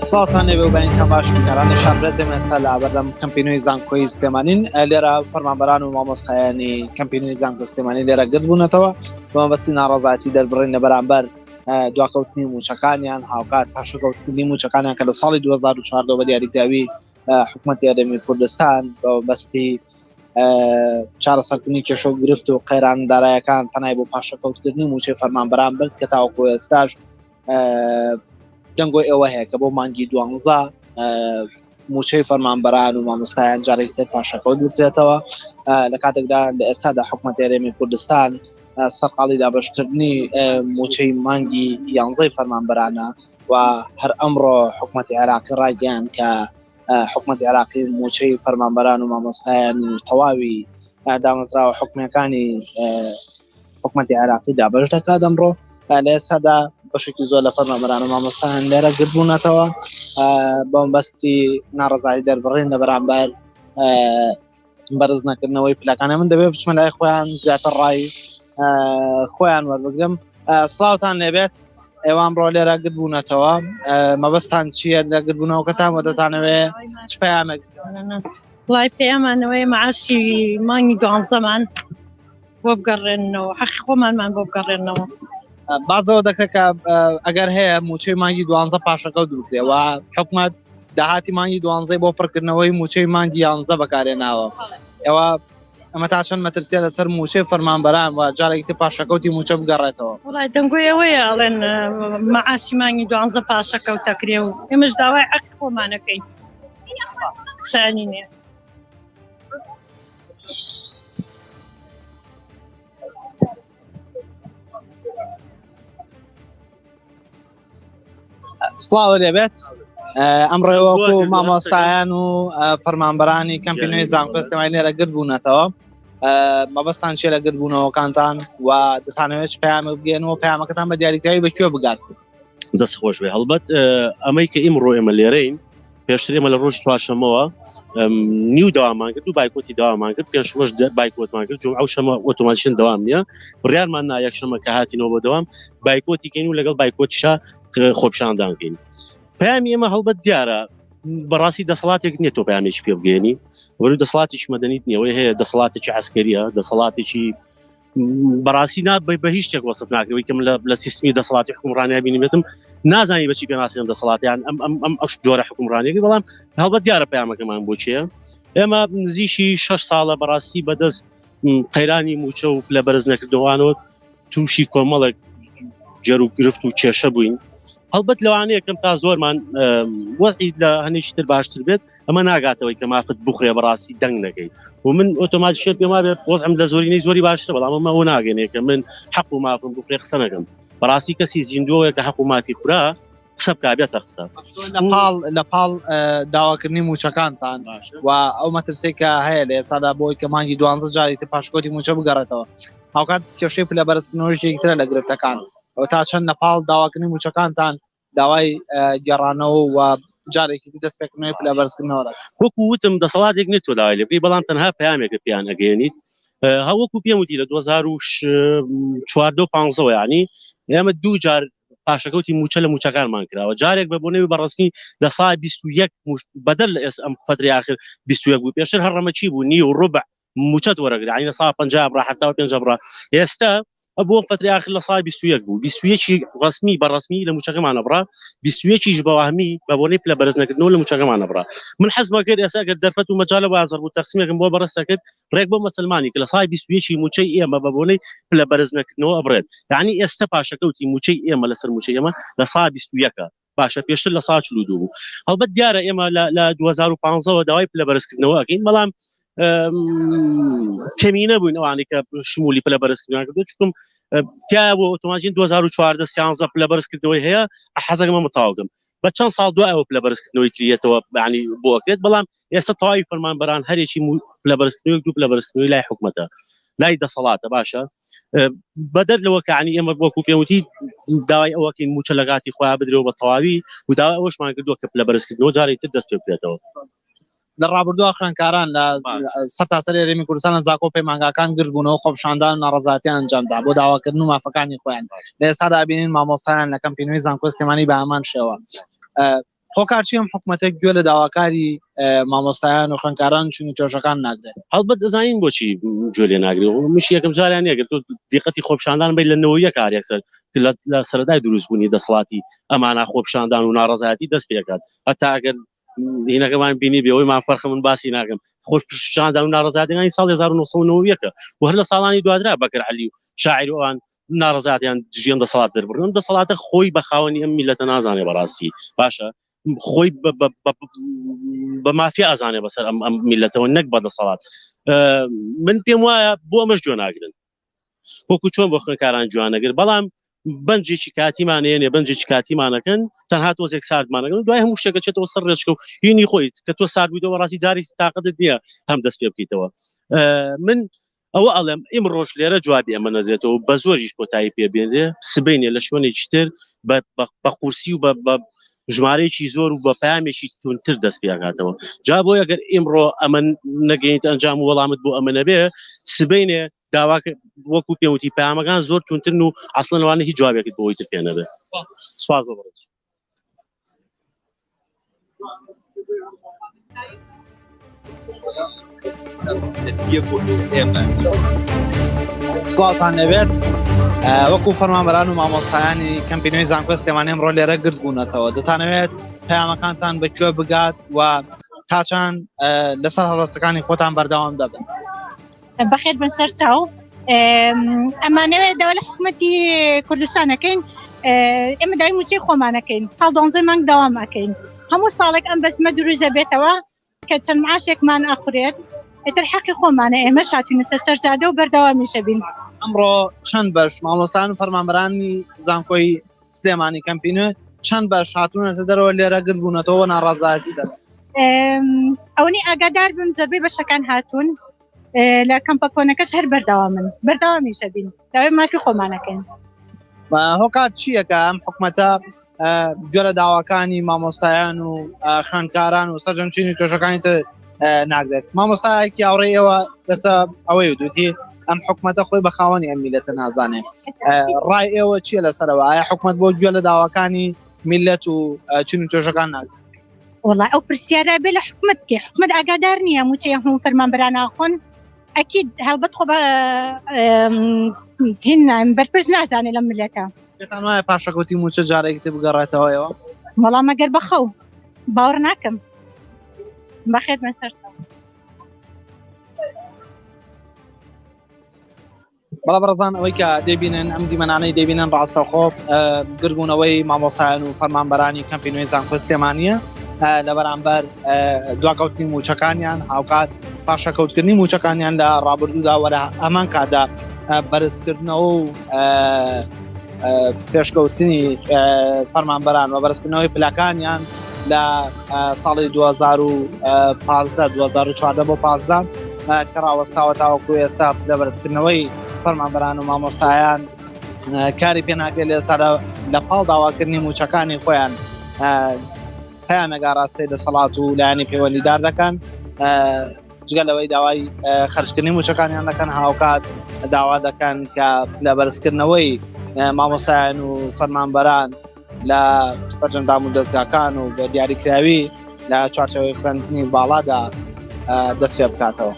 سڵاتان لێبێ و بەینتان باش بینەرانی ڕێزێم ئێستا لە بەردەم کەمپینۆی زانکۆی سلێمانین لێرە فەرمانبەران و مامۆستایانی کەمپینۆی زانکۆ سلێمانی لێرە گرت بوونەتەوە بەمەبەستی ناڕەزایەتی دەربڕین لە بەرامبەر دواکەوتنی موچەکانیان هاوکات پاشەکەوتنی موچەکانیان کە لە ساڵی 2014 بە دیاریکراوی حکوومەتی هەرێمی کوردستان بەمەبەستی چارەسەرکردنی کێشە و گرفت و قەیراندارایەکان پەنای بۆ پاشەکەوتکردنی موچەی فەرمانبەران برد کە تاوەکو ئێستاش دەنگۆی ئێوە هەیە کە بۆ مانگی 12 موچەی فەرمانبەران و مامۆستایان جارێکتر پاشەکەوت بکرێتەوە لە کاتێکدا لە ئێستادا حکوومەتی هەرێمی کوردستان سەرقاڵی دابەشکردنی موچەی مانگی 11 فەرمانبەرانە و هەر ئەمڕۆ حکوومەتی عێراقی ڕایگەیان کە حکوومەتی عێراقی موچەی فەرمانبەران و مامۆستایان تەواوی دامەزراوە حکومەکانی حکوومەتی عێراقی دابەش دەکات ئەمڕۆ لە ئێستادا بەشێکی زۆر لە فەرمانبەران و مامۆستایان لێرە گرتبوونەتەوە بەمبەستی ناڕەزایی دەربڕین لە بەرامبەر بەرز نەکردنەوەی پلەکانە من دەبێت بچمە لای خۆیان زیاتر ڕای خۆیان وەربگرم. سڵاوتان لێبێت، ئێوان بڕۆ لێرە گرتبوونەتەوە، مەبەستان چییە لە گرتبوونەوەکەتان و دەتانەوێت چ پەیامێک؟ وڵای پەیامانەوەی معاشی مانگی 12مان بۆ بگەڕێنەوە، حەقی خۆمانمان بۆ بگەڕێنەوە. بازەوە دەکرێت کە ئەگەر هەیە موچەی مانگی 12 پاشەکەوت بکرێەوە حکوومەت داهاتی مانگی 12 بۆ پڕکردنەوەی موچەی مانگی 11 بەکارێناوە. ئێوە ئەمە تا چەند مەترسیە لەسەر موچەی فەرمانبەران و جارێکی پاشەکەوتی موچە بگەڕێتەوە؟ وڵای دەنگۆی ئەوەیە ئەڵێن معاشی مانگی 12 پاشەکەوتەکرێ و ئێمەش داوای حەقی خۆمانەکەین شانی نییە. سڵاو لێبێت، ئەمڕێوەکو مامۆستایان و فەرمانبەرانی کەمپینۆی زانکۆ سلێمانی لێرە گرت بوونەتەوە، مەبەستان چیە لە گرتبوونەوەکانتان و دەتانەوێت پەیامێک بگەنەوە؟ پەیامەکەتان بە دیاریکراوی بەکوێ بگات؟ دەست خۆش بێ. هەڵبەت ئەمەی کە ئیمڕۆ ئێمە لێرەین پێشتر ئێمە لە ڕۆژی چوارشەمەوە نیو داوامان کرد و بایکۆتی داوامان کرد، پێشەمەش بایکۆتمان کرد، ئەو شەمە ئۆتۆماتیکن دەوام نییە، بڕیارمان نا یەکشەمە کە هاتینەوە بۆ دەوام بایکۆتی کەین و لەگەڵ بایکۆتیشا خۆپشاندان کەین. پەیامی ئێمە هەڵبەت دیارە، بەڕاستی دەسەڵاتێک نییە تۆ پەیامێکی پێ بگەێنی، وەرو دەسەڵاتێکی مەدەنیت نییەوەی هەیە، دەسەڵاتێکی عەسکەریە، دەسەڵاتێکی بەڕاستی بە هیچ شتێک وەسف ناکرێەوەی کەم لە سیستمی دەسەڵاتی حکومڕانیا بینیمێتم نازانی بەچی پێناسیێن دەسەڵاتیان ئەم جۆرە حکومڕانیەکە، بەڵام هەڵبەت دیارە پەیامەکەمان بۆ چییە؟ ئێمە نزیشی 6 ساڵە بەڕاستی بەدەست قەیرانی موچە و لە بەرز نەکردوانەوە تووشی کۆمەڵێک جەر و گرفت و کێشە بووین. هەڵبەت لەوانەیە کەم تا زۆرمان وەزعی لە هەنێشتر باشتر بێت، ئەمە ناگاتەوەی کە مافت بخورێ بەڕاستی دەنگ نەکەی و من ئۆتۆماتیکێت پێما بێت وەزعم لە زۆرینەی زۆری باشتر، بەڵام ئەمە ئەوە ناگەنێ کە من حەق و مافم بخورێ قسە نەکەم. بەڕاستی کەسی زیندووەیە کە حەق و مافی خورا قسە بکابێتە قسە. لە پاڵ داواکردنی موچەکانتان و ئەو مەترسێک کە هەیە لە ئێستادا بۆی کە مانگی 12 جارێتی پاشکۆتی موچە بگەڕێتەوە، هاوکات کێشەی پلە بەرزکردنەوەیەکی ترە لە گرفتەکان، تا چەند لە پاڵ داواکردنی موچەکانتان داوای گەڕانەوە و جارێکی دەستپێکردنەوەی پلە بەرزکردنەوە وەکو وتم دەسەڵاتێک نێت تۆ داوای لێ بکەی، بەڵام تەنها پەیامێکە پێیان ئەگەێنیت. هەوەکو پێم وتی لە 2014-15 ینی ئێمە 2 جار پاشەکەوتی موچە لە موچەکانمان کراوە، جارێک بە بۆنەوەی بەڕستنی لە ساڵی 21 بەدەر لە ئەم فترەی آخر 21 بوو، پێشتر هەڕەمە چی بوو نی و ڕوبع موچەت وەرەگرا، یعنی لە ساڵ 50 بڕا 75 بڕا، ئێستا بۆ فترەی آخر لە ساڵی 21 بوو، 21 ڕسمی بەڕسمی لە موچەکەمانە بڕا، 21 بەواهمی بە بۆنەی پلە بەرز نەکردنەوە لە موچەکەمانە بڕا. من حەزمە کرد ئێستا ئەگەر دەرفەت و مەجالە بازەڕ بوو تەقسیمێکم بۆ بەڕەستە کرد ڕێک بۆ مەسلمانی کە لە ساڵی 21 موچەی ئێمە بە بۆنەی پلە بەرز نەکردنەوە ئەبڕێت، یعنی ئێستا پاشەکەوتی موچەی ئێمە لەسەر موچەی ئێمە لە ساڵی 21 باشە، پێشتر لە ساڵ 42 بوو. هەڵبەت دیارە ئێمە لە 2015 داوای پلە بەرزکردنەوە ئەکەین، بەڵام کەمینە بووین ئەوانەی کە شمولی پلە بەرزکردنەوە کردو، چکم تیا بۆ ئۆتۆماتیکین 2014-13 پلە بەرزکردنەوەی هەیە، حەزەکەمە متاوگم بە چەند ساڵ دوایەوە پلە بەرزکردنەوەی تریێتەوە، یعنی بۆ ئەکرێت، بەڵام ئێستا تەواوی فەرمانبەران هەرێکی پلە بەرزکردنەوەی دوو پلە بەرزکردنەوەی لای حکومەتە لای دەسەڵاتە باشە. بەدەر لەوە کە عنی ئێمە وەکو پێوتی داوای ئەوەکەین موچە لەگاتی خۆیان بدرێەوە بە تەواوی و داوای ئەوەشمان کردووە کە پلە بەرزکردنەوە جارێکتر دەست پێ بکرێتەوە. لە ڕابردووە خوێندکاران لە سەرتاسەر هەرێمی کوردستان زاکۆ پەیمانگاکان گرتبوونەوە خۆپشاندان و ناڕەزایەتیان ئەنجامدا بۆ داواکردن و مافەکانی خۆیان. لە ئێستادا بینین مامۆستایان لە کەمپینۆی زانکۆ سلێمانی بە هەمان شێوە. هۆکارچی ئەم حکوومەتە گوێ لە داواکاری مامۆستایان و خوێندکاران چون توێژەکان ناگرێت هەڵبەت دەزانین بۆچی گوێ لێ ناگرێت و مش یەکەم جاریان نییە تۆ دیقەتی خۆپشاندان بێت لە نەوەیە کارێکسەر لە سەرەتای دروستبوونی دەسەڵاتی ئەمانە خۆپشاندان و ناڕەزایەتی دەست پێکات هەتا ئەگەر هینەکەمان بینی بێەوەی مان فەرخە من باسی ناکەم خۆپشاندان و ناڕەزایەتیەکانی ساڵ 1990 و هەر لە ساڵانی دوادرا بەکر عەلی و شاعیر ئەوان ناڕەزایەتیان ژیان دەسەڵات دەربڕن دەسەڵاتە خۆی بە خاوەنی ئەم میلەتە نازانێ بەڕاستی باشە خۆی بە مافیا ئازانێ بەسەر ئەم میلەتەوە نەک بەدەسەڵات من پێم وایە بۆ ئەمەش گوێ ناگرن وەکو چۆن بۆ خوێندکاران جوانەگر بەڵام بەنجێکی کاتیمانێنێ بەنجێکی کاتیمانەکەن تەنها تۆزێک ساردمانەکەن دوای هەموو شتێکە چێتەوە سەر ڕێچکە و هینی خۆیت کە تۆ سارد بوویتەوە ڕاستی جاری تاقەتت نییە هەم دەست پێ بکەیتەوە من ئەوە ئەڵێم ئیمڕۆژ لێرە جوابی ئەمە نەدرێتەوە بە زۆریش کۆتایی پێبێنێ سبەینێ لە شوێنێکی تر بە قورسی و بە ژمارەیەکی زۆر و بە پامێکی تونتر دەست پێکاتەوە جا بۆ ئەگەر ئیمڕۆ ئەمە نەگەیت ئەنجام و وەڵامت بۆ ئەمە نەبێ سبەینێ داواکە وەکو پێوتی پامەکان زۆر تونترن و ئەسڵەنەوانە هیچ جوابێکت بۆی تر پێ نەبێ سپاس بەڕێز سڵاتان لەبێت وەکو فەرمانبەران و مامۆستایانی کەمپینۆی زانکۆ سلێمانی ئەمڕۆ لێرە گرت بوونەتەوە دەتانەوێت پەیامەکانتان بەکوێ بگات و کاچان لەسەر هەڵوەستەکانی خۆتان بەردەوام دەبن بەخێر بن سەر چاو ئەمانەوێت دەوە لە حکوومەتی کوردستانەکەین ئێمە داوای موچەی خۆمانەکەین ساڵ 12 مانگ داوامەکەین هەموو ساڵێک ئەم بەسمە دروزە بێتەوە کە چەند معاشێکمان ئەخورێت ئێتر حەقی خۆمانە ئێمە شاتوونەتە سەرجادە و بەردەوامیشە بین ئەمڕۆ چەند بەش مامۆستایان و فەرمانبەرانی زانکۆی سلێمانی کەمپینۆ چەند بەش هاتوونەتە دەرەوە لێرە گرت بوونەتەوە ناڕازایەتی دەبێت ئەوەی ئاگادار بم زەربەی بەشەکان هاتوون لە کەمپە کۆنەکەش هەر بەردەوامیشە بین داوای مافی خۆمانەکەین هۆکات چییەکە ئەم حکوومەتە گوێ لە داواکانی مامۆستایان و خوێندکاران و سەرجەمچینی توێژەکانی تر ناگرێت مامۆستایەکی هاوڕێی ئێوە لەسە ئەوەی دوتی ئەم حکوومەتە خۆی بە خاوەنی ئەم میلەتە نازانێت ڕای ئێوە چییە لەسەرەوە ئایا حکوومەت بۆ گوێ لە داواکانی میلەت و چین و توێژەکان ناگرێت وڵای ئەو پرسیارە بێ لە حکوومەتکە حکوومەت ئاگادار نییە موچەی هەموو فەرمانبەران ناخۆن ئەکید هەڵبەت خۆ بەرپرس نازانێت لە ملەتە پێتان وایە پاشەکەوتی موچە جارێکی تر بگەڕێتەوەیەوە وەڵام ئەگەر بەخەو باوەڕ ناکەم بەخێر بن سەر چاو بەڵام بەڕێزان ئەوەی کە دەبینن ئەم دیمەنانەی دەبینن ڕاستەوخۆ گربوونەوەی مامۆستایان و فەرمانبەرانی کەمپینۆی زانکۆ سلێمانیە لە بەرامبەر دواکەوتنی موچەکانیان هاوکات پاشەکەوتکردنی موچەکانیان لە ڕابردوودا وەرە ئەمان کادا بەرزکردنەوە و پێشکەوتنی فەرمانبەران و بەرزکردنەوەی پلەکانیان لە ساڵی 2014 بۆ 15 کە ڕاوەستاوە تاوەکو ئێستا لە بەرزکردنەوەی فەرمانبەران و مامۆستایان کاری پێ ناکرێت لە ئێستادا لە پاڵ داواکردنی موچەکانی خۆیان پەیامێکا ڕاستی دەسەڵات و لایەنی پەیوەندیدار دەکەن جگەلەوەی داوای خەرجکردنی موچەکانیان دەکەن هاوکات داوا دەکەن کە لە بەرزکردنەوەی مامۆستایان و فەرمانبەران لە سەرجەمدام و دەستگاکان و بە دیاریکراوی لە چوارچەوەی خوێندنی باڵادا دەست پێ بکاتەوە.